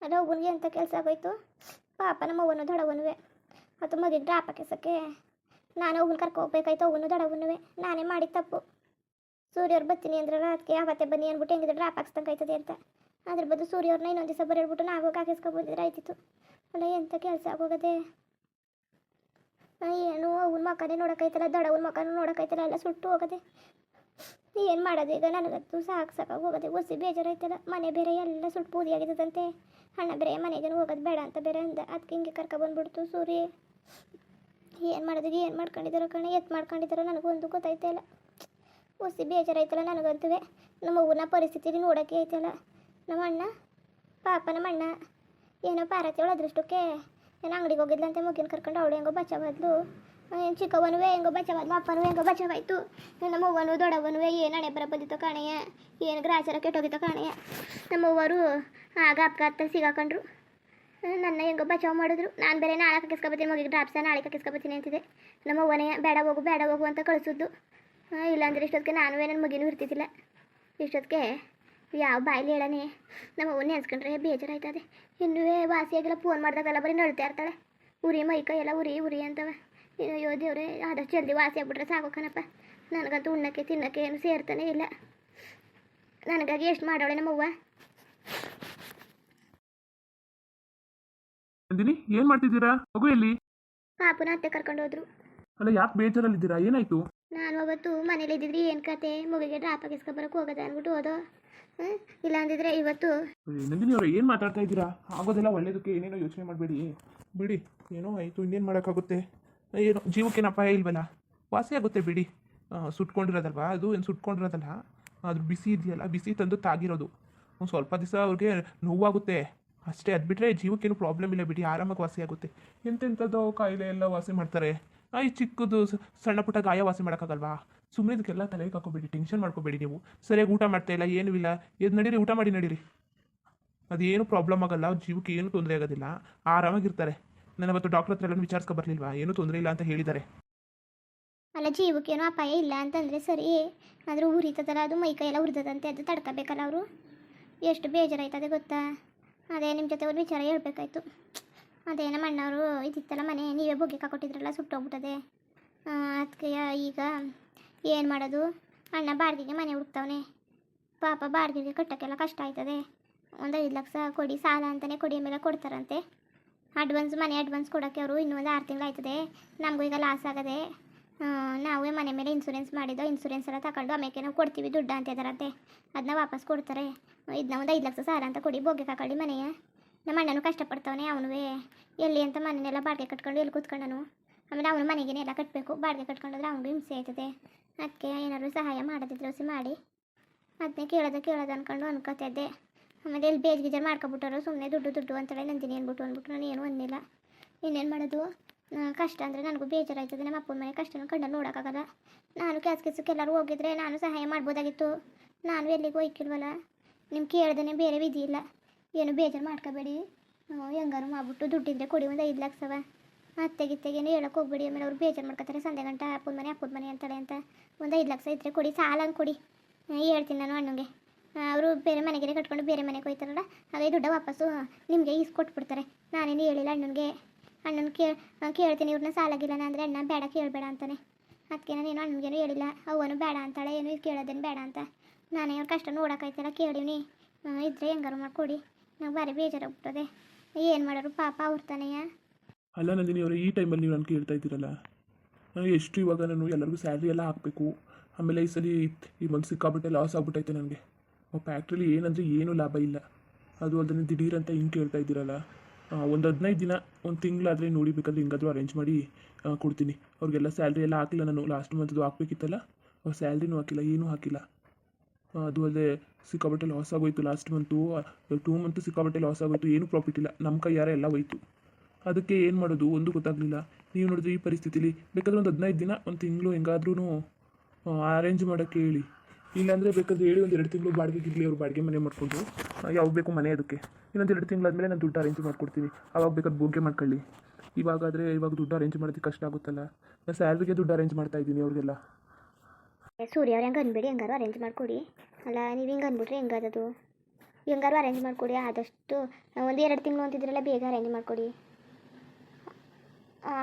ಅಲ್ಲ ಒಬ್ಬನಿಗೆ ಎಂಥ ಕೆಲಸ ಆಗೋಯ್ತು ಪಾಪ ನಮ್ಮ ಅವ್ವನು ದೊಡವನುವೆ ಮತ್ತು ಮಗಿಗೆ ಡ್ರಾಪ್ ಹಾಕಿಸೋಕ್ಕೆ ನಾನು ಒಬ್ಬನ ಕರ್ಕೊ ಹೋಗ್ಬೇಕಾಯ್ತು ಅವನು ದೊಡವನುವೆ ನಾನೇ ಮಾಡಿದ ತಪ್ಪು. ಸೂರ್ಯವ್ರು ಬರ್ತೀನಿ ಅಂದ್ರೆ ಅದಕ್ಕೆ ಅವತ್ತೇ ಬನ್ನಿ ಅಂದ್ಬಿಟ್ಟು ಹೆಂಗಿದ್ರೆ ಡ್ರಾಪ್ ಹಾಕ್ಸ್ದಂಗೆ ಆಯ್ತದೆ ಅಂತ. ಅದ್ರ ಬದಲು ಸೂರ್ಯವ್ರನ್ನ ಇನ್ನೊಂದು ದಿವಸ ಬರೇಳ್ಬಿಟ್ಟು ನಾವು ಹಾಕಿಸ್ಕೊಬಂದಿದ್ರೆ ಆಯ್ತಿತ್ತು. ಅಲ್ಲ ಎಂಥ ಕೆಲಸ ಆಗೋಗದೆ. ಏನು ಅವನ ಮಕ್ಕನೇ ನೋಡೋಕ್ಕಾಯ್ತಲ್ಲ, ದೊಡವನ ಮಕ್ಕನೂ ನೋಡೋಕ್ಕಾಯ್ತಲ್ಲ, ಎಲ್ಲ ಸುಟ್ಟು ಹೋಗದೆ. ಏನು ಮಾಡೋದು ಈಗ? ನನಗಂತೂ ಸಾಕಾಗಿ ಹೋಗೋದೆ. ಒಸಿ ಬೇಜಾರಾಯ್ತಲ್ಲ. ಮನೆ ಬೇರೆ ಎಲ್ಲ ಸುಟ್ಟು ಬೂದಿಯಾಗಿದ್ದದಂತೆ. ಅಣ್ಣ ಬೇರೆ ಮನೆಗೆ ಹೋಗೋದು ಬೇಡ ಅಂತ ಬೇರೆ ಅಂದ. ಅದಕ್ಕೆ ಹಿಂಗೆ ಕರ್ಕೊಬಂದ್ಬಿಡ್ತು ಸೂರ್ಯ. ಏನು ಮಾಡೋದು? ಏನು ಮಾಡ್ಕೊಂಡಿದ್ದಾರೋ ಕಣೆ, ಮಾಡ್ಕೊಂಡಿದ್ದಾರೋ ನನಗೊಂದು ಗೊತ್ತಾಯ್ತಾ ಇಲ್ಲ. ಒಸಿ ಬೇಜಾರಾಯ್ತಲ್ಲ ನನಗಂತೂ. ನಮ್ಮ ಊರಿನ ಪರಿಸ್ಥಿತಿ ನೋಡೋಕ್ಕೆ ಐತಲ್ಲ. ನಮ್ಮ ಅಣ್ಣ ಪಾಪ ನಮ್ಮ ಅಣ್ಣ ಏನೋ ಪಾರತಿ ಅವಳು ಅದೃಷ್ಟಕ್ಕೆ ಏನೋ ಅಂಗಡಿಗೆ ಹೋಗಿದ್ಲಂತೆ. ಮುಗಿನ ಕರ್ಕೊಂಡು ಅವಳು ಹೆಂಗೋ ಬಚಾವದ್ಲು. ಏನು ಚಿಕ್ಕವನುವೆ ಹೆಂಗೋ ಬಚಾವದ್ಲು, ಅಪ್ಪನೂ ಹೆಂಗೋ ಬಚಾವಾಯ್ತು. ನಮ್ಮ ಅವ್ವನು ದೊಡ್ಡವನುವೆ ಏನು ಹಣೆ ಬರ ಬಂದಿತ್ತೋ ಕಾಣೆಯ, ಏನು ಗ್ರಾಚಾರ ಕೆಟ್ಟೋಗಿತ್ತೋ ಕಾಣೆಯ. ನಮ್ಮವ್ವರು ಆಗ ಅಪ್ಪ ಸಿಗಾಕೊಂಡ್ರು. ನನ್ನ ಹೆಂಗೋ ಬಚಾವ್ ಮಾಡಿದ್ರು. ನಾನು ಬೇರೆ ನಾಳೆ ಹಾಕಿಸ್ಕೊಬತ್ತೀನಿ, ಮಗಿಗೆ ಡ್ರಾಪ್ಸ ನಾಳೆ ಹಾಕಿಸ್ಕೊಬತ್ತೀನಿ ಅಂತಿದೆ. ನಮ್ಮ ಅವ್ವನೇ ಬೇಡ ಹೋಗು ಅಂತ ಕಳಿಸಿದ್ದು. ಇಲ್ಲಾಂದ್ರೆ ಇಷ್ಟೊತ್ತಿಗೆ ನಾನು ನನ್ನ ಮಗಿನೂ ಇರ್ತಿದ್ದಿಲ್ಲ. ಇಷ್ಟೊತ್ತಿಗೆ ಯಾವ ಬಾಯಲ್ಲಿ ಹೇಳನೆ. ನಮ್ಮ ಅವ್ವನ್ನ ನೆನ್ಸ್ಕೊಂಡ್ರೆ ಬೇಜಾರಾಯ್ತದೆ. ಇನ್ನೂ ವಾಸಿಯಾಗೆಲ್ಲ ಫೋನ್ ಮಾಡಿದಾಗೆಲ್ಲ ಬರೀ ನಳ್ತಾ ಇರ್ತಾಳೆ. ಉರಿ ಮೈಕೈ ಎಲ್ಲ ಉರಿ ಅಂತವೆ. ಅಯ್ಯೋ ದೇವ್ರೆ, ಆದಷ್ಟು ಜಲ್ದಿ ವಾಸಿ ಆಗ್ಬಿಟ್ರೆ ಸಾಕು ಕಣಪ್ಪ. ನನಗಂತೂ ಉಣ್ಣಕ್ಕೆ ತಿನ್ನಕ್ಕೆ ಏನು ಸೇರ್ತಾನೆ ಇಲ್ಲ. ನನಗಾಗಿ ಎಷ್ಟು ಮಾಡೋಳೆ ನಮ್ಮವ್ವ. ಏನು ಮಾಡ್ತಿದ್ದೀರಾ? ಮಗು ಎಲ್ಲಿ? ಪಾಪುನ ಅತ್ತೆ ಕರ್ಕೊಂಡು ಹೋದ್ರು. ಅಲ್ಲ, ಯಾಕೆ ಬೇಜಾರಲ್ಲಿದ್ದೀರಾ? ಏನಾಯ್ತು? ನಾನು ಅವತ್ತು ಮನೇಲಿ ಇದ್ದಿದ್ರಿ ಏನು ಕತೆ, ಮಗುಗೆ ಡ್ರಾಪ್ ಹಾಕಿಸ್ಕೊಬರಕ್ಕೆ ಹೋಗೋದ ಅಂದ್ಬಿಟ್ಟು ಹೋದೋ. ಇಲ್ಲ ಅಂದಿದ್ರೆ ಇವತ್ತು. ನಂದಿನಿ ಅವರೇ, ಏನು ಮಾತಾಡ್ತಾ ಇದ್ದೀರಾ? ಆಗೋದೆಲ್ಲ ಒಳ್ಳೇದಕ್ಕೆ ಏನೇನೋ ಯೋಚನೆ ಮಾಡಬೇಡಿ. ಬಿಡಿ, ಏನೋ ಆಯಿತು, ಇನ್ನೇನು ಮಾಡೋಕ್ಕಾಗುತ್ತೆ. ಏನೋ ಜೀವಕ್ಕೇನು ಅಪಾಯ ಇಲ್ವಲ್ಲ, ವಾಸಿ ಆಗುತ್ತೆ ಬಿಡಿ. ಸುಟ್ಕೊಂಡಿರೋದಲ್ವಾ ಅದು, ಏನು ಸುಟ್ಕೊಂಡಿರೋದಲ್ಲ, ಅದ್ರ ಬಿಸಿ ಇದೆಯಲ್ಲ, ಬಿಸಿ ತಂದು ತಾಗಿರೋದು. ಒಂದು ಸ್ವಲ್ಪ ದಿವಸ ಅವ್ರಿಗೆ ನೋವಾಗುತ್ತೆ ಅಷ್ಟೇ. ಅದು ಬಿಟ್ಟರೆ ಜೀವಕ್ಕೇನು ಪ್ರಾಬ್ಲಮ್ ಇಲ್ಲ ಬಿಡಿ, ಆರಾಮಾಗಿ ವಾಸಿ ಆಗುತ್ತೆ. ಎಂತೆಂಥದ್ದು ಕಾಯಿಲೆ ಎಲ್ಲ ವಾಸಿ ಮಾಡ್ತಾರೆ. ಈ ಚಿಕ್ಕದು ಸಣ್ಣ ಪುಟ್ಟ ಗಾಯ ವಾಸಿ ಮಾಡೋಕ್ಕಾಗಲ್ವಾ? ಸುಮ್ಮನೆ ಇದಕ್ಕೆಲ್ಲ ತಲೆಗೆ ಹಾಕೋಬೇಡಿ, ಟೆನ್ಷನ್ ಮಾಡ್ಕೋಬೇಡಿ. ನೀವು ಸರಿಯಾಗಿ ಊಟ ಮಾಡ್ತಾಯಿಲ್ಲ, ಏನೂ ಇಲ್ಲ. ಎದ್ದು ನಡೀರಿ, ಊಟ ಮಾಡಿ ನಡೀರಿ. ಅದೇನು ಪ್ರಾಬ್ಲಮ್ ಆಗೋಲ್ಲ, ಜೀವಕ್ಕೆ ಏನು ತೊಂದರೆ ಆಗೋದಿಲ್ಲ, ಆರಾಮಾಗಿರ್ತಾರೆ. ನಾನು ಅವತ್ತು ಡಾಕ್ಟರ್ ಹತ್ರ ಎಲ್ಲ ವಿಚಾರಿಸ್ಕೊ ಬರಲಿಲ್ವಾ? ಏನೂ ತೊಂದರೆ ಇಲ್ಲ ಅಂತ ಹೇಳಿದ್ದಾರೆ. ಅಲ್ಲ, ಜೀವಕ್ಕೇನೋ ಅಪಾಯ ಇಲ್ಲ ಅಂತಂದರೆ ಸರಿ, ಆದರೂ ಉರಿತದಲ್ಲ, ಅದು ಮೈಕೈ ಎಲ್ಲ ಉರಿದದಂತೆ, ಅದು ತಡ್ಕೋಬೇಕಲ್ಲ ಅವರು. ಎಷ್ಟು ಬೇಜಾರಾಯ್ತದೆ ಗೊತ್ತಾ? ಅದೇ ನಿಮ್ಮ ಜೊತೆ ಒಂದು ವಿಚಾರ ಹೇಳ್ಬೇಕಾಯ್ತು. ಅದೇ ನಮ್ಮ ಅಣ್ಣವರು ಇದಿತ್ತಲ್ಲ ಮನೆ, ನೀವೇ ಬೊಗ್ಗೆ ಕಾಕೊಟ್ಟಿದ್ರಲ್ಲ, ಸುಟ್ಟೋಗ್ಬಿಟ್ಟದೆ. ಅದಕ್ಕೆ ಈಗ ಏನು ಮಾಡೋದು? ಅಣ್ಣ ಬಾಡಿಗೆಗೆ ಮನೆ ಹುಡುಕ್ತವನೆ. ಪಾಪ ಬಾಡಿಗೆಗೆ ಕಟ್ಟೋಕ್ಕೆಲ್ಲ ಕಷ್ಟ ಆಯ್ತದೆ. ಒಂದು 5 ಲಕ್ಷ ಕೊಡಿ, ಸಾಲ ಅಂತಲೇ ಕೊಡಿ, ಮೇಲೆ ಕೊಡ್ತಾರಂತೆ. ಮನೆ ಅಡ್ವಾನ್ಸ್ ಕೊಡೋಕ್ಕೆ ಅವರು ಇನ್ನೂ ಒಂದು 6 ತಿಂಗಳು ಆಯ್ತದೆ. ನಮಗೂ ಈಗ ಲಾಸ್ ಆಗದೆ. ನಾವೇ ಮನೆ ಮೇಲೆ ಇನ್ಸೂರೆನ್ಸ್ ಮಾಡಿದ್ದೋ, ಇನ್ಸೂರೆನ್ಸ್ ಎಲ್ಲ ತಗೊಂಡು ಆಮೇಲೆ ನಾವು ಕೊಡ್ತೀವಿ ದುಡ್ಡು ಅಂತ ಇದ್ದಾರಂತೆ. ಅದನ್ನ ವಾಪಸ್ ಕೊಡ್ತಾರೆ. ಇದನ್ನ ಒಂದು 5 ಲಕ್ಷ ಸಾಲ ಅಂತ ಕೊಡಿ, ಬೊಗ್ಗೆ ಕಾಕೊಳ್ಳಿ ಮನೆಯ. ನಮ್ಮ ಅಣ್ಣನೂ ಕಷ್ಟಪಡ್ತಾವನೆ. ಅವನು ಎಲ್ಲಿ ಅಂತ ಮನೆಯೆಲ್ಲ ಬಾಡಿಗೆ ಕಟ್ಕೊಂಡು ಎಲ್ಲಿ ಕೂತ್ಕೊಂಡನು. ಆಮೇಲೆ ಅವನು ಮನೆಗೇನೆಲ್ಲ ಕಟ್ಟಬೇಕು, ಬಾಡಿಗೆ ಕಟ್ಕೊಂಡ್ರೆ ಅವನಿಗೂ ಹಿಂಸೆ ಆಯ್ತದೆ. ಅದಕ್ಕೆ ಏನಾದ್ರು ಸಹಾಯ ಮಾಡೋದಿದ್ರೆ ಹೊಸಿ ಮಾಡಿ. ಅದನ್ನೇ ಕೇಳೋದು ಅನ್ಕೋತಾ ಇದ್ದೆ. ಆಮೇಲೆ ಎಲ್ಲಿ ಬೇಜಾರು ಮಾಡ್ಕೊಬಿಟ್ಟರು. ಸುಮ್ಮನೆ ದುಡ್ಡು ಅಂತೇಳಿ ನಂದಿನಿ ಅಂದ್ಬಿಟ್ಟು ನಾನು ಏನೂ ಅನ್ನಿಲ್ಲ. ಇನ್ನೇನು ಮಾಡೋದು? ಕಷ್ಟ ಅಂದರೆ ನನಗೂ ಬೇಜಾರಾಯ್ತದೆ. ನಮ್ಮ ಅಪ್ಪನ ಮನೆ ಕಷ್ಟನೂ ಕಣ್ಣಲ್ಲಿ ನೋಡೋಕ್ಕಾಗಲ್ಲ. ನಾನು ಕೆಲಸಕ್ಕೆಲ್ಲರೂ ಹೋಗಿದ್ರೆ ನಾನು ಸಹಾಯ ಮಾಡ್ಬೋದಾಗಿತ್ತು. ನಾನು ಎಲ್ಲಿಗೂ ಹೋಯ್ಕಿಲ್ವಲ್ಲ. ನಿಮ್ಗೆ ಕೇಳ್ದೇ ಬೇರೆ ವಿಧಿ ಇಲ್ಲ. ಏನು ಬೇಜಾರು ಮಾಡ್ಕೋಬೇಡಿ. ಹೆಂಗಾರು ಮಾಡ್ಬಿಟ್ಟು ದುಡ್ಡಿದ್ರೆ ಕೊಡಿ, ಒಂದು 5 ಲಕ್ಷವ. ಅತ್ತೆಗಿತ್ತೆಗೇನು ಹೇಳೋಕೆ ಹೋಗ್ಬೇಡಿ. ಆಮೇಲೆ ಅವ್ರು ಬೇಜಾರು ಮಾಡ್ಕೊತಾರೆ. ಸಂಜೆ ಗಂಟೆ ಅಪ್ಪನ ಮನೆ ಅಂತಾಳೆ ಅಂತ. ಒಂದು 5 ಲಕ್ಷ ಇದ್ದರೆ ಕೊಡಿ, ಸಾಲ ಕೊಡಿ. ಹೇಳ್ತೀನಿ ನಾನು ಅಣ್ಣಂಗೆ. ಅವರು ಬೇರೆ ಮನೆಗೆ ಕಟ್ಕೊಂಡು ಬೇರೆ ಮನೆಗೆ ಹೋಯ್ತಾರಲ್ಲ, ಹಾಗೆ ದುಡ್ಡು ವಾಪಸ್ಸು ನಿಮಗೆ ಕೊಟ್ಬಿಡ್ತಾರೆ. ನಾನೇನು ಹೇಳಿಲ್ಲ ಅಣ್ಣನ ಕೇಳ್ತೀನಿ ಇವ್ರನ್ನ ಸಾಲಾಗಿಲ್ಲ ಅಂದರೆ ಅಣ್ಣ ಬೇಡ ಕೇಳಬೇಡ ಅಂತಾನೆ. ಅದಕ್ಕೆ ನಾನೇನು ಅಣ್ಣನಿಗೇನು ಹೇಳಿಲ್ಲ. ಅವನು ಬೇಡ ಅಂತಾಳೆ, ಏನು ಕೇಳೋದೇನು ಬೇಡ ಅಂತ. ನಾನೇ ಅವ್ರ ಕಷ್ಟ ನೋಡೋಕ್ಕಾಯ್ತಲ್ಲ, ಕೇಳೀನಿ. ಇದ್ರೆ ಹೆಂಗಾರು ಮಾಡಿಕೊಡಿ. ನಂಗೆ ಭಾರಿ ಬೇಜಾರಾಗ್ಬಿಟ್ಟದೆ. ಏನು ಮಾಡೋರು ಪಾಪ ಅವ್ರ ತಾನೆಯ. ಅಲ್ಲ ನಂದಿನಿ ಅವರೇ, ಈ ಟೈಮಲ್ಲಿ ನೀವು ನಾನು ಕೇಳ್ತಾ ಇದ್ದೀರಲ್ಲ, ಎಷ್ಟು ಇವಾಗ ನಾನು ಎಲ್ಲರಿಗೂ ಸ್ಯಾಲ್ರಿ ಎಲ್ಲ ಹಾಕಬೇಕು. ಆಮೇಲೆ ಈ ಸಲ ಈ ಮಂತ್ ಸಿಕ್ಕಾಬಿಟ್ಟೆ ಲಾಸ್ ಆಗ್ಬಿಟ್ಟೈತೆ ನನಗೆ. ಫ್ಯಾಕ್ಟ್ರಿಲಿ ಏನಂದರೆ ಏನೂ ಲಾಭ ಇಲ್ಲ. ಅದು ಅದನ್ನು ದಿಢೀರಂತ ಹಿಂಗೆ ಕೇಳ್ತಾ ಇದ್ದೀರಲ್ಲ. ಒಂದು 15 ದಿನ, ಒಂದು ತಿಂಗಳಾದರೆ ನೋಡಿ, ಬೇಕಾದ್ರೆ ಹಿಂಗಾದರೂ ಅರೇಂಜ್ ಮಾಡಿ ಕೊಡ್ತೀನಿ. ಅವ್ರಿಗೆಲ್ಲ ಸ್ಯಾಲ್ರಿ ಎಲ್ಲ ಹಾಕಿಲ್ಲ ನಾನು. ಲಾಸ್ಟ್ ಮಂತ್ದು ಹಾಕ್ಬೇಕಿತ್ತಲ್ಲ, ಅವ್ರು ಸ್ಯಾಲ್ರಿನೂ ಹಾಕಿಲ್ಲ, ಏನೂ ಹಾಕಿಲ್ಲ. ಅದು ಅಲ್ಲದೆ ಸಿಕ್ಕಾಬಟ್ಟೆ ಲಾಸ್ ಆಗೋಯ್ತು. ಲಾಸ್ಟ್ ಮಂತು 2 ಮಂತು ಸಿಕ್ಕಾಬಟ್ಟೆ ಲಾಸ್ ಆಗೋಯ್ತು. ಏನೂ ಪ್ರಾಫಿಟ್ ಇಲ್ಲ. ನಮ್ಮ ಕೈಯಾರ ಎಲ್ಲ ಹೋಯ್ತು. ಅದಕ್ಕೆ ಏನು ಮಾಡೋದು ಒಂದು ಗೊತ್ತಾಗಲಿಲ್ಲ. ನೀವು ನೋಡಿದ್ರೆ ಈ ಪರಿಸ್ಥಿತಿಲಿ ಬೇಕಾದ್ರೆ ಒಂದು 15 ದಿನ, ಒಂದು ತಿಂಗಳು ಹೆಂಗಾದ್ರೂ ಅರೇಂಜ್ ಮಾಡೋಕ್ಕೆ ಹೇಳಿ. ಇಲ್ಲಾಂದರೆ ಬೇಕಾದ್ರೆ ಹೇಳಿ ಒಂದು 2 ತಿಂಗಳು ಬಾಡಿಗೆ ಇರಲಿ, ಅವ್ರು ಬಾಡಿಗೆ ಮನೆ ಮಾಡಿಕೊಂಡು ಯಾವಾಗ ಬೇಕು ಮನೆ ಅದಕ್ಕೆ. ಇನ್ನೊಂದು 2 ತಿಂಗಳಾದಮೇಲೆ ನಾನು ದುಡ್ಡು ಅರೇಂಜ್ ಮಾಡ್ಕೊಡ್ತೀನಿ. ಆವಾಗ ಬೇಕಾದ್ರೆ ಬೋಗ್ಗೆ ಮಾಡ್ಕೊಳ್ಳಿ. ಇವಾಗ ದುಡ್ಡು ಅರೇಂಜ್ ಮಾಡೋದಕ್ಕೆ ಕಷ್ಟ ಆಗುತ್ತಲ್ಲ. ನಾನು ಸ್ಯಾಲ್ರಿಗೆ ದುಡ್ಡು ಅರೇಂಜ್ ಮಾಡ್ತಾಯಿದ್ದೀನಿ ಅವ್ರಿಗೆಲ್ಲ. ಸೂರ್ಯ ಅವ್ರು ಹೆಂಗೆ ಅನ್ಬೇಡಿ, ಹೆಂಗಾರು ಅರೇಂಜ್ ಮಾಡಿಕೊಡಿ. ಅಲ್ಲ, ನೀವು ಹಿಂಗೆ ಅಂದ್ಬಿಟ್ರೆ ಹೆಂಗದದು? ಹೆಂಗಾರು ಅರೇಂಜ್ ಮಾಡಿಕೊಡಿ ಆದಷ್ಟು. ಒಂದು 2 ತಿಂಗಳು ಅಂತಿದ್ರಲ್ಲ, ಬೇಗ ಅರೇಂಜ್ ಮಾಡಿಕೊಡಿ.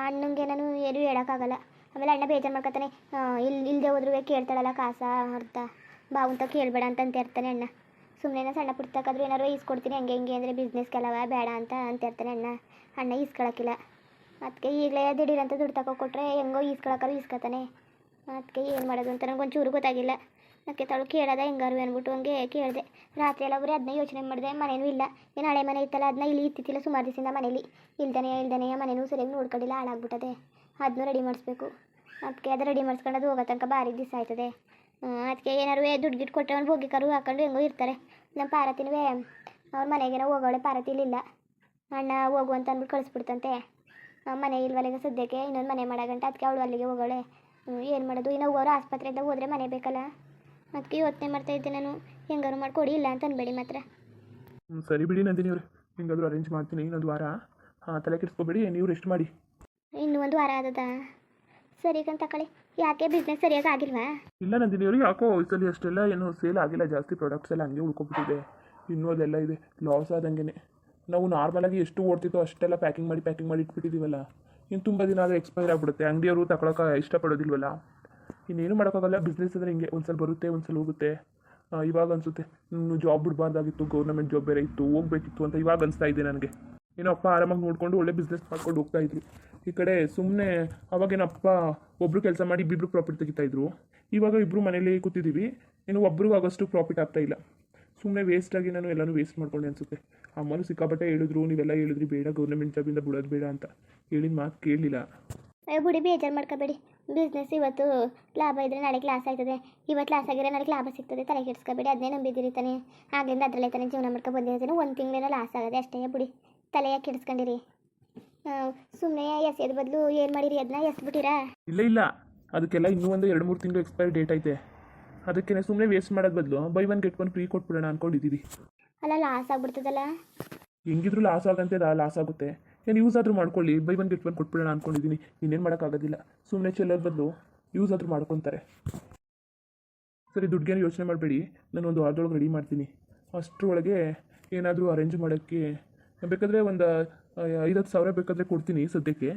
ಅಣ್ಣಂಗೆ ನಾನು ಏನು ಹೇಳೋಕ್ಕಾಗಲ್ಲ. ಆಮೇಲೆ ಅಣ್ಣ ಬೇಜಾರು ಮಾಡ್ಕೊತಾನೆ. ಇಲ್ಲದೆ ಹೋದ್ರೂ ಕೇಳ್ತಾಳಲ್ಲ ಕಾಸ ಅರ್ಥ ಬಾವುಂತ ಕೇಳಬೇಡ ಅಂತ ಇರ್ತಾನೆ ಅಣ್ಣ. ಸುಮ್ಮನೆ ಸಣ್ಣ ಪುಟ್ಟಕ್ಕಾದ್ರೂ ಏನಾರು ಈಸ್ಕೊಡ್ತೀನಿ ಹಂಗೆ ಹಿಂಗೆ ಅಂದರೆ ಬಿಸ್ನೆಸ್ಗೆಲ್ಲವ ಬೇಡ ಅಂತ ಇರ್ತಾನೆ ಅಣ್ಣ ಈಸ್ಕೊಳಕ್ಕಿಲ್ಲ. ಅದಕ್ಕೆ ಈಗಲೇ ದಿಢೀರಂತ ದುಡ್ಡು ತಗೊಕೊಟ್ರೆ ಹೆಂಗೋ ಈಸ್ಕೊಳಕ್ಕಾರು ಈಸ್ಕೊತಾನೆ. ಅದಕ್ಕೆ ಏನು ಮಾಡೋದು ಅಂತ ನನಗೊಂಚೂರು ಗೊತ್ತಾಗಿಲ್ಲ. ಅದಕ್ಕೆ ತಳು ಕೇಳೋದ ಹೆಂಗಾರು ಅಂದ್ಬಿಟ್ಟು ಹಂಗೆ ಕೇಳಿದೆ. ರಾತ್ರಿ ಎಲ್ಲ ಬರೀ ಅದನ್ನ ಯೋಚನೆ ಮಾಡಿದೆ. ಮನೇನೂ ಇಲ್ಲ, ಏನು ಹಳೆ ಮನೆ ಇತ್ತಲ್ಲ ಅದನ್ನ ಇಲ್ಲಿ ಇತ್ತಿತ್ತಿಲ್ಲ ಸುಮಾರು ದಿವಸದಿಂದ ಮನೇಲಿ ಇಲ್ದಾನೆ ಮನೇನೂ ಸರಿಯಾಗಿ ನೋಡ್ಕೊಂಡಿಲ್ಲ, ಹಾಳಾಗ್ಬಿಟ್ಟದೆ. ಅದನ್ನೂ ರೆಡಿ ಮಾಡಿಸ್ಬೇಕು. ಅದಕ್ಕೆ ಅದು ರೆಡಿ ಮಾಡಿಸ್ಕೊಂಡು ಅದು ಹೋಗೋ ತನಕ ಭಾರಿ ದಿವಸ ಆಯ್ತದೆ. ಅದಕ್ಕೆ ಏನಾರು ದುಡ್ಡು ಗಿಟ್ಟು ಕೊಟ್ಟರೆ ಅವ್ನು ಹೋಗಿ ಕರು ಹಾಕೊಂಡು ಹೆಂಗೋ ಇರ್ತಾರೆ. ನಮ್ಮ ಪಾರತಿನೂ ಅವ್ರ ಮನೆಗೇನೋ ಹೋಗೋಳೆ, ಪಾರತಿ ಇಲ್ಲಿಲ್ಲ. ಅಣ್ಣ ಹೋಗು ಅಂತ ಅಂದ್ಬಿಟ್ಟು ಕಳಿಸ್ಬಿಡ್ತಂತೆ. ಮನೆ ಇಲ್ವಲ್ಲ ಸದ್ಯಕ್ಕೆ, ಇನ್ನೊಂದು ಮನೆ ಮಾಡೋಗಂಟ. ಅದಕ್ಕೆ ಅವಳು ಅಲ್ಲಿಗೆ ಹೋಗೋಳೆ. ಏನು ಮಾಡೋದು, ಇನ್ನು ಹೋಗೋರು ಆಸ್ಪತ್ರೆಯಿಂದ ಹೋದರೆ ಮನೆ ಬೇಕಲ್ಲ. ಅದಕ್ಕೆ ಯೋಚನೆ ಮಾಡ್ತಾಯಿದ್ದೆ ನಾನು, ಹೆಂಗಾರು ಮಾಡಿಕೊಡಿ, ಇಲ್ಲ ಅಂತ ಅನ್ಬೇಡಿ ಮಾತ್ರ. ಸರಿ ಬಿಡಿ ನಂದಿನಿ ಅವ್ರೆ, ಹಿಂಗಾದ್ರೂ ಅರೇಂಜ್ ಮಾಡ್ತೀನಿ ಇನ್ನೊಂದು ವಾರ. ತಲೆ ಕೆಡಿಸ್ಕೊಬೇಡಿ, ನೀವು ರೆಸ್ಟ್ ಮಾಡಿ. ಇನ್ನೂ 1 ವಾರ ಆದದ? ಸರಿ ಕಂತ ತಗೊಳ್ಳಿ. ಯಾಕೆ ಬಿಸ್ನೆಸ್ ಸರಿಯಾಗಿ ಆಗಿಲ್ವಾ? ಇಲ್ಲ ನಂದಿನಿ ಅವ್ರಿಗೆ ಯಾಕೋ ವಯಸ್ಸಲ್ಲಿ ಅಷ್ಟೆಲ್ಲ ಏನು ಸೇಲ್ ಆಗಿಲ್ಲ, ಜಾಸ್ತಿ ಪ್ರಾಡಕ್ಟ್ಸ್ ಎಲ್ಲ ಹಂಗೆ ಉಳ್ಕೊಬಿಟ್ಟಿದೆ. ಇನ್ನೂ ಅದೆಲ್ಲ ಇದೆ, ಲಾಸ್ ಆದಂಗೆ. ನಾವು ನಾರ್ಮಲಾಗಿ ಎಷ್ಟು ಓಡ್ತಿದ್ದೋ ಅಷ್ಟೆಲ್ಲ ಪ್ಯಾಕಿಂಗ್ ಮಾಡಿ ಇಟ್ಬಿಟ್ಟಿದ್ದೀವಲ್ಲ. ಇನ್ನು ತುಂಬ ದಿನ ಆದರೆ ಎಕ್ಸ್ಪೈರ್ ಆಗಿಬಿಡುತ್ತೆ, ಅಂಗಡಿಯವರು ತಗೊಳಕ್ಕೆ ಇಷ್ಟಪಡೋದಿಲ್ವಲ್ಲ. ಇನ್ನೇನು ಮಾಡೋಕ್ಕಾಗಲ್ಲ. ಬಿಸ್ನೆಸ್ ಅಂದರೆ ಹಿಂಗೆ ಒಂದ್ಸಲ ಬರುತ್ತೆ ಒಂದ್ಸಲ ಹೋಗುತ್ತೆ. ಇವಾಗ ಅನಿಸುತ್ತೆ ಜಾಬ್ ಬಿಡಬಾರ್ದಾಗಿತ್ತು, ಗೌರ್ಮೆಂಟ್ ಜಾಬ್ ಬೇರೆ ಇತ್ತು, ಹೋಗ್ಬೇಕಿತ್ತು ಅಂತ ಇವಾಗ ಅನಿಸ್ತಾ ಇದೆ ನನಗೆ. ಏನೋ ಅಪ್ಪ ಆರಾಮಾಗಿ ನೋಡಿಕೊಂಡು ಒಳ್ಳೆ ಬಿಸ್ನೆಸ್ ಮಾಡ್ಕೊಂಡು ಹೋಗ್ತಾಯಿದ್ರು. ಈ ಕಡೆ ಸುಮ್ಮನೆ ಅವಾಗೇನಪ್ಪ ಒಬ್ಬರು ಕೆಲಸ ಮಾಡಿ ಇಬ್ಬಿಬ್ರು ಪ್ರಾಫಿಟ್ ತೆಗಿತಾಯಿದ್ರು. ಇವಾಗ ಇಬ್ಬರು ಮನೇಲಿ ಕೂತಿದ್ದೀವಿ, ಇನ್ನು ಒಬ್ರಿಗೂ ಆಗೋಷ್ಟು ಪ್ರಾಫಿಟ್ ಆಗ್ತಾಯಿಲ್ಲ. ಸುಮ್ಮನೆ ವೇಸ್ಟಾಗಿ ನಾನು ಎಲ್ಲನೂ ವೇಸ್ಟ್ ಮಾಡ್ಕೊಂಡೆ ಅನಿಸುತ್ತೆ. ಅಮ್ಮನೂ ಸಿಕ್ಕಾಪಟ್ಟೆ ಹೇಳಿದ್ರು, ನೀವೆಲ್ಲ ಹೇಳಿದ್ರಿ ಬೇಡ ಗೌರ್ಮೆಂಟ್ ಜಾಬಿಂದ ಬಿಡೋದು ಬೇಡ ಅಂತ. ಹೇಳಿದ ಮಾತು ಕೇಳಲಿಲ್ಲ. ಬಿಡಿ, ಬೇಜಾರು ಮಾಡ್ಕೋಬೇಡಿ. ಬಿಸ್ನೆಸ್ ಇವತ್ತು ಲಾಭ ಇದ್ದರೆ ನಾಳೆಗೆ ಲಾಸ್ ಆಯ್ತದೆ. ಇವತ್ತು ಲಾಸ್ ಆಗಿರೋ ನಾಳೆಗೆ ಲಾಭ ಸಿಗ್ತದೆ. ತಲೆ ಕೆಡಿಸ್ಕೋಬೇಡಿ, ಅದನ್ನೇ ನಂಬಿದ್ದೀರಿ ತಾನೆ. ಆಗಲಿಂದ ಅದರಲ್ಲೇ ತಾನೇ ಜೀವನ ಮಾಡ್ಕೊ ಬಂದಿರ್ತಾನೆ. 1 ತಿಂಗಳೇನೋ ಲಾಸ್ ಆಗೋದೆ ಅಷ್ಟೇ. ಬಿಡಿ, ತಲೆಯ ಕೆಡಿಸ್ಕೊಂಡಿರಿ. ಸುಮ್ಮನೆ ಎಸೆಯೋದು ಬದಲು ಏನು ಮಾಡಿರಿ, ಅದನ್ನ ಎಸ್ಬಿಟ್ಟಿರಾ? ಇಲ್ಲ, ಅದಕ್ಕೆಲ್ಲ ಇನ್ನೂ ಒಂದು 2-3 ತಿಂಗಳು ಎಕ್ಸ್ಪೈರಿ ಡೇಟ್ ಐತೆ. ಅದಕ್ಕೆ ಸುಮ್ಮನೆ ವೇಸ್ಟ್ ಮಾಡೋದು ಬದಲು ಬೈ 1 get 1 ಫ್ರೀ ಕೊಟ್ಬಿಡೋಣ ಅಂದ್ಕೊಂಡಿದ್ದೀವಿ. ಅಲ್ಲ, ಲಾಸ್ ಆಗ್ಬಿಡ್ತದಲ್ಲ. ಹೆಂಗಿದ್ರು ಲಾಸ್ ಆಗಂತೆ ಲಾಸ್ ಆಗುತ್ತೆ. ಏನು ಯೂಸ್ ಆದರೂ ಮಾಡ್ಕೊಳ್ಳಿ, ಬೈ 1 get 1 ಕೊಟ್ಬಿಡೋಣ ಅಂದ್ಕೊಂಡಿದ್ದೀನಿ. ಇನ್ನೇನು ಮಾಡೋಕ್ಕಾಗೋದಿಲ್ಲ. ಸುಮ್ಮನೆ ಚೆಲ್ಲೋದು ಬದಲು ಯೂಸ್ ಆದರೂ ಮಾಡ್ಕೊತಾರೆ. ಸರಿ, ದುಡ್ಡಿಗೇನು ಯೋಚನೆ ಮಾಡಬೇಡಿ, ನಾನು ಒಂದು ವಾರದೊಳಗೆ ರೆಡಿ ಮಾಡ್ತೀನಿ. ಅಷ್ಟರೊಳಗೆ ಏನಾದರೂ ಅರೇಂಜ್ ಮಾಡೋಕ್ಕೆ ಬೇಕಾದರೆ ಒಂದು 5-10 ಸಾವಿರ ಬೇಕಾದರೆ ಕೊಡ್ತೀನಿ ಸದ್ಯಕ್ಕೆ.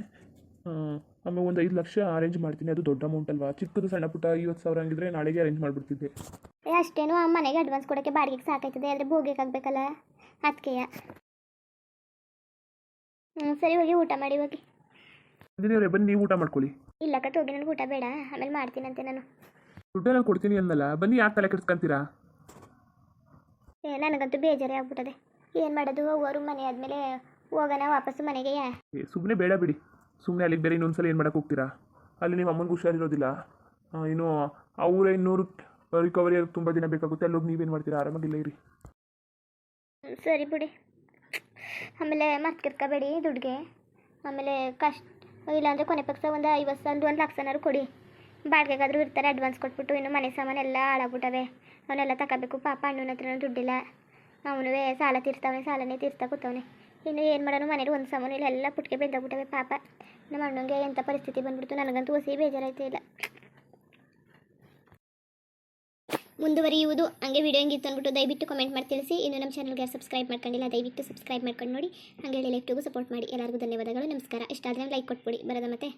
ಆಮೇಲೆ ಒಂದು 5 ಲಕ್ಷ ಅರೇಂಜ್ ಮಾಡ್ತೀನಿ. ಅದು ದೊಡ್ಡ ಅಮೌಂಟ್ ಅಲ್ವಾ? ಚಿಕ್ಕದು ಸಣ್ಣ ಪುಟ್ಟ 50 ಸಾವಿರ ಹಂಗಿದ್ರೆ ನಾಳೆಗೆ ಅರೇಂಜ್ ಮಾಡಿಬಿಡ್ತಿದ್ದೆ. ಅಷ್ಟೇನು ಆ ಮನೆಗೆ ಅಡ್ವಾನ್ಸ್ ಕೊಡೋಕ್ಕೆ ಬಾಡಿಗೆಗೆ ಸಾಕಾಯ್ತದೆ, ಆದರೆ ಭೋಗ್ಯಕ್ಕಾಗಬೇಕಲ್ಲ, ಅದಕ್ಕೆ. ಸರಿ, ಹೋಗಿ ಊಟ ಮಾಡಿ ಹೋಗಿ. ಇಂಜಿನಿಯರೇ ಬನ್ನಿ, ನೀವು ಊಟ ಮಾಡ್ಕೊಳ್ಳಿ. ಇಲ್ಲ ಕಟ್ ಹೋಗಿ, ನನಗೆ ಊಟ ಬೇಡ, ಆಮೇಲೆ ಮಾಡ್ತೀನಂತೆ ನಾನು. ದುಡ್ಡೆಲ್ಲ ಕೊಡ್ತೀನಿ ಅನ್ನಲ್ಲ, ಬನ್ನಿ, ಯಾಕೆ ತಲೆ ಕೆಡಿಸ್ಕೊಂತೀರಾ? ನನಗಂತೂ ಬೇಜಾರೇ ಆಗ್ಬಿಟ್ಟದೆ. ಏನು ಮಾಡೋದು, ಹೋಗೋರು ಮನೆ ಆದಮೇಲೆ ಹೋಗೋಣ ವಾಪಸ್ಸು ಮನೆಗೆ. ಸುಮ್ಮನೆ ಬೇಡ ಬಿಡಿ. ಸುಮ್ಮನೆ ಅಲ್ಲಿಗೆ ಬೇರೆ ಇನ್ನೊಂದ್ಸಲ ಏನು ಮಾಡೋಕ್ಕೆ ಹೋಗ್ತೀರಾ? ಅಲ್ಲಿ ನಿಮ್ಮ ಅಮ್ಮನಿಗೆ ಹುಷಾರಿರೋದಿಲ್ಲ. ಇನ್ನು ಅವರೇ 200 ರಿಕವರಿ ತುಂಬ ದಿನ ಬೇಕಾಗುತ್ತೆ. ಅಲ್ಲೋಗಿ ನೀವೇನು ಮಾಡ್ತೀರಾ? ಆರಾಮಾಗಿಲ್ಲ ಇರಿ. ಸರಿ ಬಿಡಿ. ಆಮೇಲೆ ಮರ್ತ್ಕಿರ್ಕೋಬೇಡಿ ದುಡ್ಡಿಗೆ. ಆಮೇಲೆ ಇಲ್ಲಾಂದರೆ ಕೊನೆ ಪಕ್ಷ ಒಂದು 50,000 1 ಲಕ್ಷನಾರು ಕೊಡಿ. ಬಾಡಿಗೆಗಾದರೂ ಇರ್ತಾರೆ, ಅಡ್ವಾನ್ಸ್ ಕೊಟ್ಬಿಟ್ಟು. ಇನ್ನು ಮನೆ ಸಾಮಾನೆಲ್ಲ ಹಾಳಾಗ್ಬಿಟ್ಟವೆ, ಅವನ್ನೆಲ್ಲ ತಗೋಬೇಕು. ಪಾಪ ಅಣ್ಣನ ಹತ್ರನೂ ದುಡ್ಡಿಲ್ಲ, ಅವನು ಸಾಲನೇ ತೀರ್ಸ್ತಾ ಕೂತವನೆ. ಇನ್ನು ಏನು ಮಾಡೋಣ, ಮನೇಲಿ ಒಂದು ಸಾಮಾನು ಇಲ್ಲ, ಎಲ್ಲ ಪುಟ್ಟಿಗೆ ಬೆಂದಾಗ್ಬಿಟ್ಟವೆ. ಪಾಪ ನಮ್ಮ ಅಣ್ಣಂಗೆ ಎಂಥ ಪರಿಸ್ಥಿತಿ ಬಂದ್ಬಿಡ್ತು. ನನಗಂತೂ ಹೊಸಿ ಬೇಜಾರಾಯ್ತು ಇಲ್ಲ. ಮುಂದುವರಿಯುವುದು ಹಂಗೆ ವಿಡಿಯೋ ಹೆಂಗಿತ್ತು ಅಂದ್ಬಿಟ್ಟು ದಯವಿಟ್ಟು ಕಮೆಂಟ್ ಮಾಡಿ ತಿಳಿಸಿ. ಇನ್ನು ನಮ್ಮ ಚಾನಲ್ಗೆ ಸಬ್ಸ್ಕ್ರೈಬ್ ಮಾಡ್ಕೊಂಡಿಲ್ಲ, ದಯವಿಟ್ಟು ಸಬ್ಸ್ಕ್ರೈಬ್ ಮಾಡ್ಕೊಂಡು ನೋಡಿ. ಹಾಗೆ ಲೈಕ್ಟಿಗೂ ಸಪೋರ್ಟ್ ಮಾಡಿ. ಎಲ್ಲರಿಗೂ ಧನ್ಯವಾದಗಳು, ನಮಸ್ಕಾರ. ಇಷ್ಟ ಆದರೆ ಲೈಕ್ ಕೊಟ್ಬಿಡಿ. ಬರೋದ ಮತ್ತೆ.